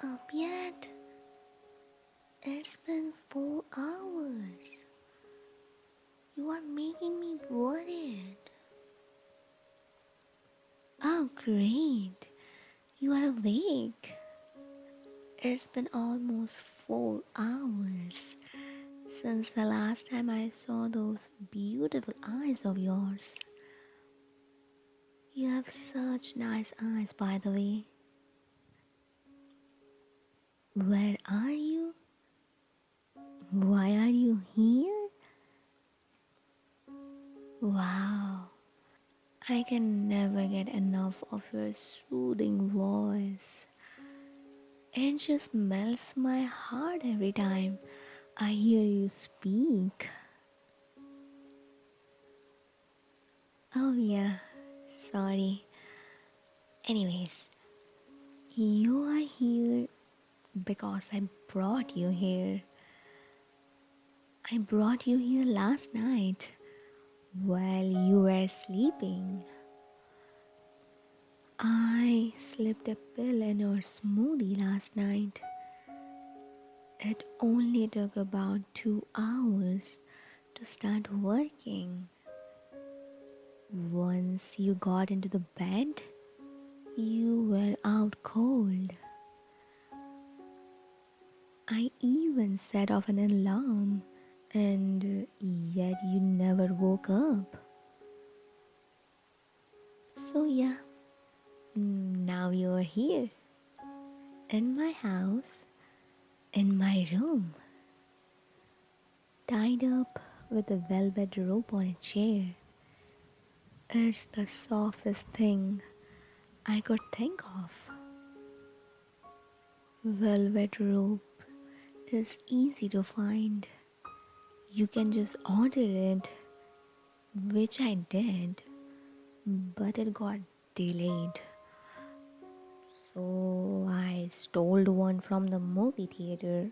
up yet? It's been 4 hours. You are making me worried. Oh, great. You are awake. It's been almost 4 hours since the last time I saw those beautiful eyes of yours. You have such nice eyes, by the way. Where are you? Why are you here? Wow, I can never get enough of your soothing voice. It just melts my heart every time I hear you speak. Oh, yeah, sorry. Anyways, you are here because I brought you here. I brought you here last night while you were sleeping. I slipped a pill in your smoothie last night. It only took about 2 hours to start working. Once you got into the bed, you were out cold. I even set off an alarm, and yet you never woke up. So, yeah, now you're here in my house, in my room, tied up with a velvet rope on a chair. It's the softest thing I could think of. Velvet rope is easy to find. You can just order it, which I did, but it got delayed. So I stole one from the movie theater.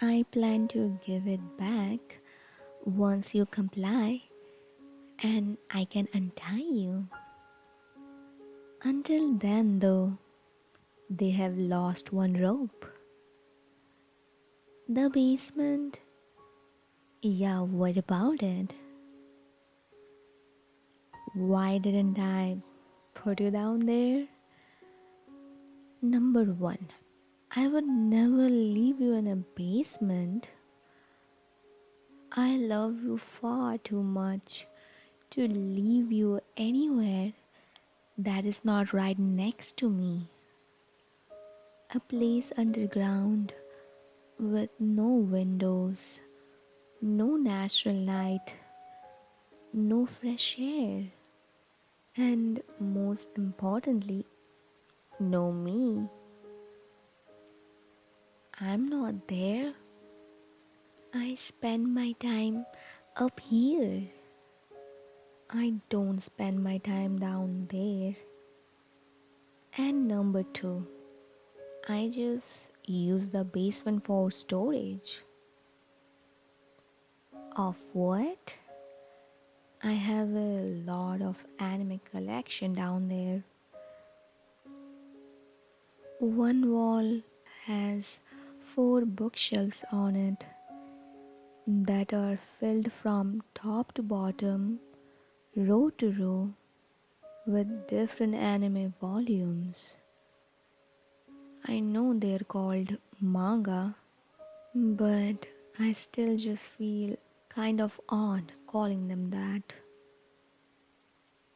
I plan to give it back once you comply and I can untie you. Until then, though, they have lost one rope. The basement? Yeah, what about it? Why didn't I put you down there? Number one, I would never leave you in a basement. I love you far too much to leave you anywhere that is not right next to me. A place underground with no windows, no natural light, no fresh air, and most importantly, no me. I'm not there. I spend my time up here. I don't spend my time down there. And number two, I just use the basement for storage. Of what? I have a lot of anime collection down there. One wall has 4 bookshelves on it that are filled from top to bottom, row to row, with different anime volumes. I know they're called manga, but I still just feel kind of odd calling them that.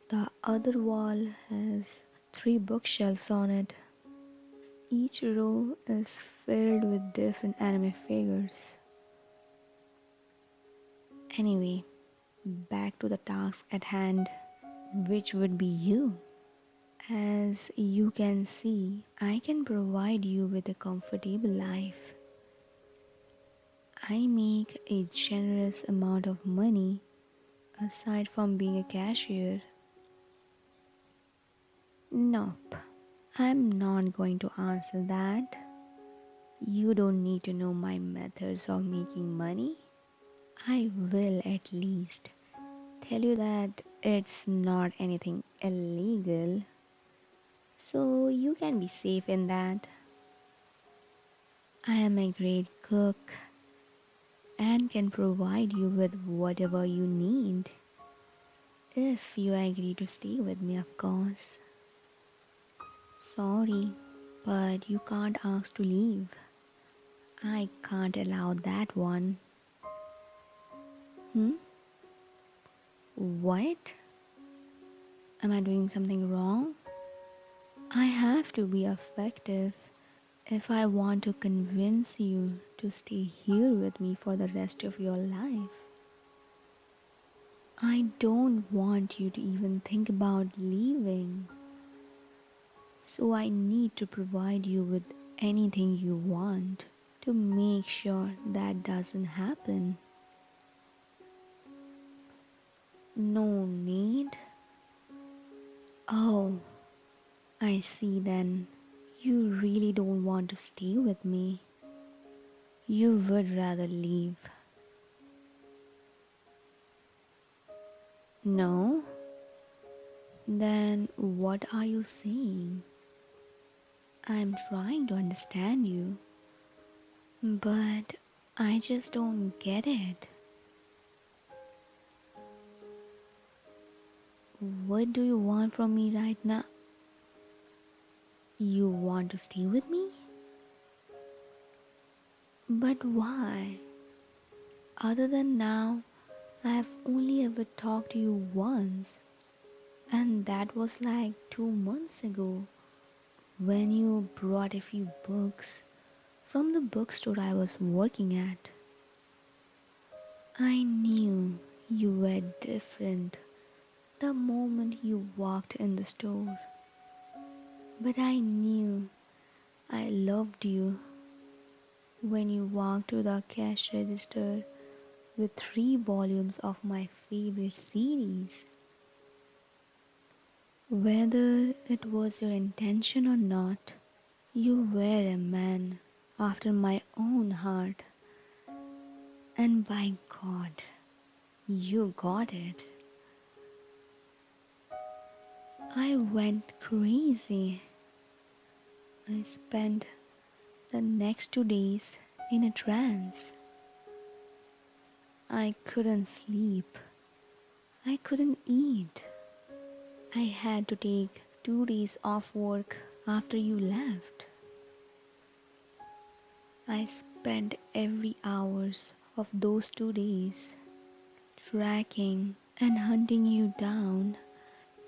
The other wall has 3 bookshelves on it. Each row is filled with different anime figures. Anyway, back to the task at hand, which would be you. As you can see, I can provide you with a comfortable life. I make a generous amount of money aside from being a cashier. Nope, I'm not going to answer that. You don't need to know my methods of making money. I will at least tell you that it's not anything illegal, so you can be safe in that. I am a great cook and can provide you with whatever you need. If you agree to stay with me, of course. Sorry, but you can't ask to leave. I can't allow that one. Hmm? What? Am I doing something wrong? I have to be effective if I want to convince you to stay here with me for the rest of your life. I don't want you to even think about leaving. So I need to provide you with anything you want to make sure that doesn't happen. No need? Oh, I see then. You really don't want to stay with me. You would rather leave. No? Then what are you saying? I'm trying to understand you, but I just don't get it. What do you want from me right now? You want to stay with me? But why? Other than now, I have only ever talked to you once, and that was like 2 months ago when you brought a few books from the bookstore I was working at. I knew you were different the moment you walked in the store, but I knew I loved you when you walked to the cash register with 3 volumes of my favorite series. Whether it was your intention or not, you were a man after my own heart, and by God, you got it. I went crazy. I spent the next 2 days in a trance. I couldn't sleep. I couldn't eat. I had to take 2 days off work after you left. I spent every hours of those 2 days tracking and hunting you down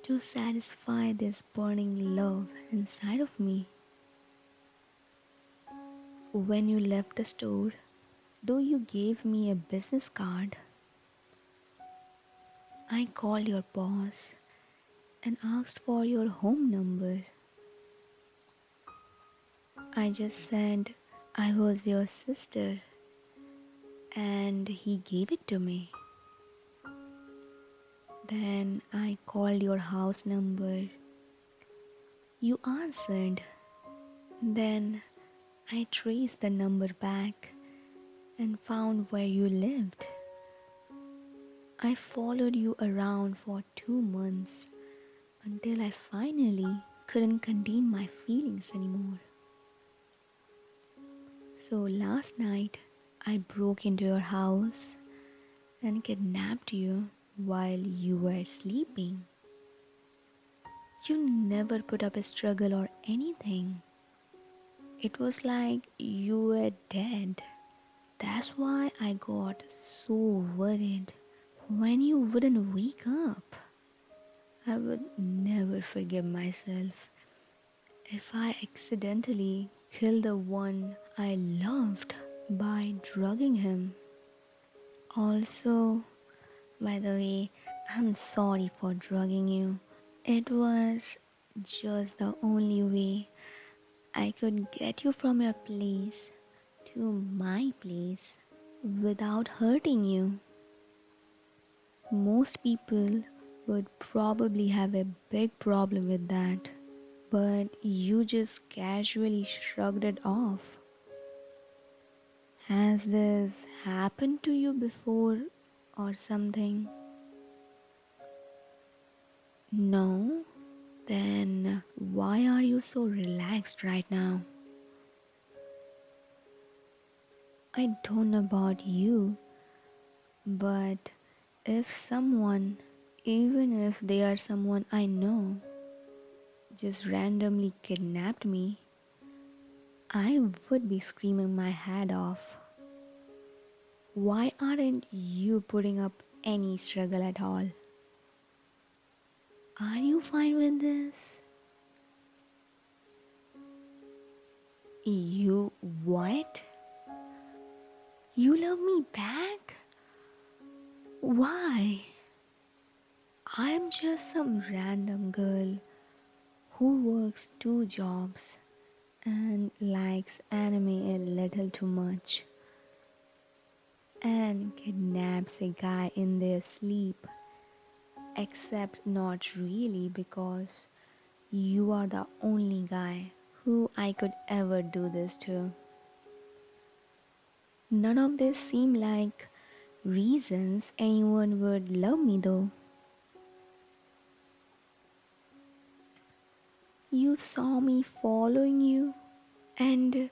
to satisfy this burning love inside of me. When you left the store, though you gave me a business card, I called your boss and asked for your home number. I just said I was your sister and he gave it to me. Then I called your house number. You answered. Then I traced the number back and found where you lived. I followed you around for 2 months until I finally couldn't contain my feelings anymore. So last night I broke into your house and kidnapped you while you were sleeping. You never put up a struggle or anything. It was like you were dead. That's why I got so worried when you wouldn't wake up. I would never forgive myself if I accidentally killed the one I loved by drugging him. Also, by the way, I'm sorry for drugging you. It was just the only way I could get you from your place to my place without hurting you. Most people would probably have a big problem with that, but you just casually shrugged it off. Has this happened to you before or something? No? Then why are you so relaxed right now? I don't know about you, but if someone, even if they are someone I know, just randomly kidnapped me, I would be screaming my head off. Why aren't you putting up any struggle at all? Are you fine with this? You what? You love me back? Why? I'm just some random girl who works two jobs and likes anime a little too much and kidnaps a guy in their sleep. Except not really, because you are the only guy who I could ever do this to. None of this seem like reasons anyone would love me though. You saw me following you and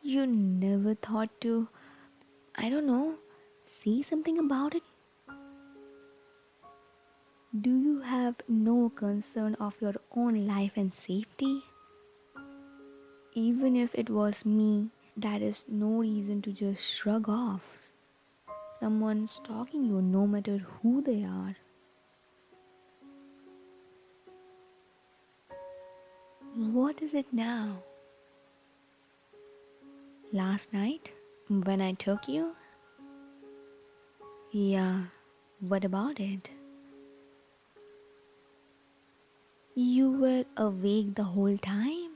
you never thought to, I don't know, see something about it? Do you have no concern of your own life and safety? Even if it was me, that is no reason to just shrug off. Someone stalking you no matter who they are. What is it now? Last night, when I took you? Yeah, what about it? You were awake the whole time?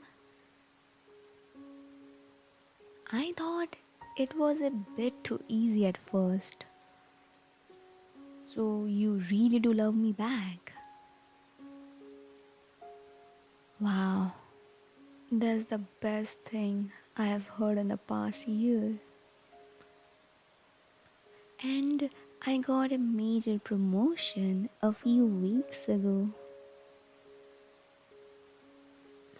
I thought it was a bit too easy at first. So you really do love me back? Wow, that's the best thing I have heard in the past year. And I got a major promotion a few weeks ago.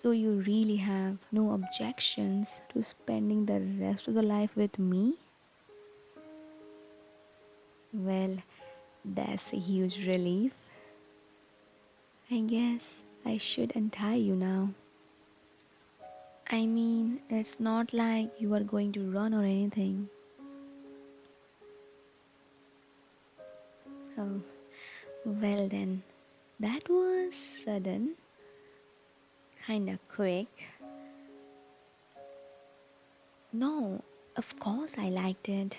So you really have no objections to spending the rest of the life with me? Well, that's a huge relief. I guess I should untie you now. I mean, it's not like you are going to run or anything. Oh, well then, that was sudden, kinda quick. No, of course I liked it.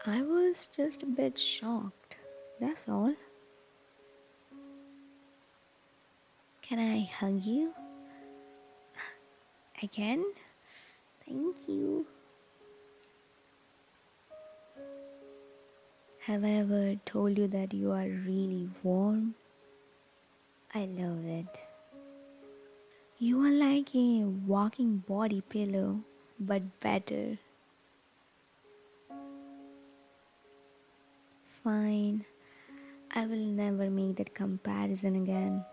I was just a bit shocked, that's all. Can I hug you? I can? Thank you. Have I ever told you that you are really warm? I love it. You are like a walking body pillow, but better. Fine, I will never make that comparison again.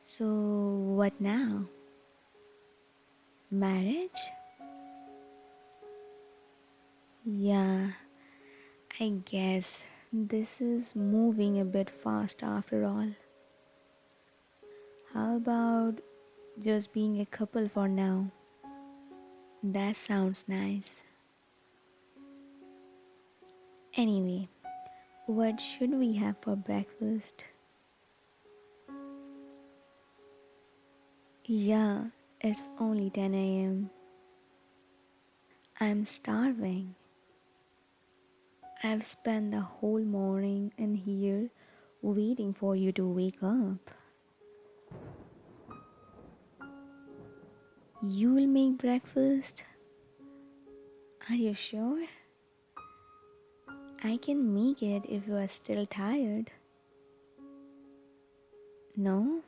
So, what now? Marriage? Yeah, I guess this is moving a bit fast after all. How about just being a couple for now? That sounds nice. Anyway, what should we have for breakfast? Yeah, it's only 10 a.m. I'm starving. I've spent the whole morning in here waiting for you to wake up. You will make breakfast? Are you sure? I can make it if you are still tired. No?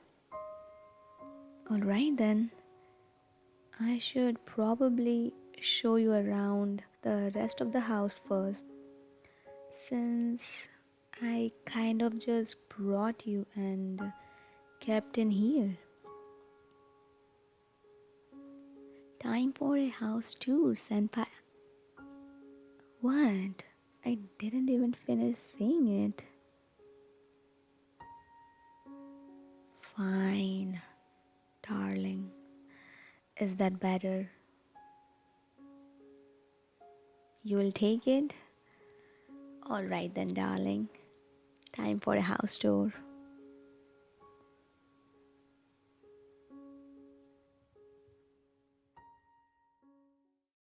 Alright then. I should probably show you around the rest of the house first, since I kind of just brought you and kept in here. Time for a house tour, Senpai. What? I didn't even finish saying it. Fine, darling. Is that better? You will take it? Alright then, darling. Time for a house tour.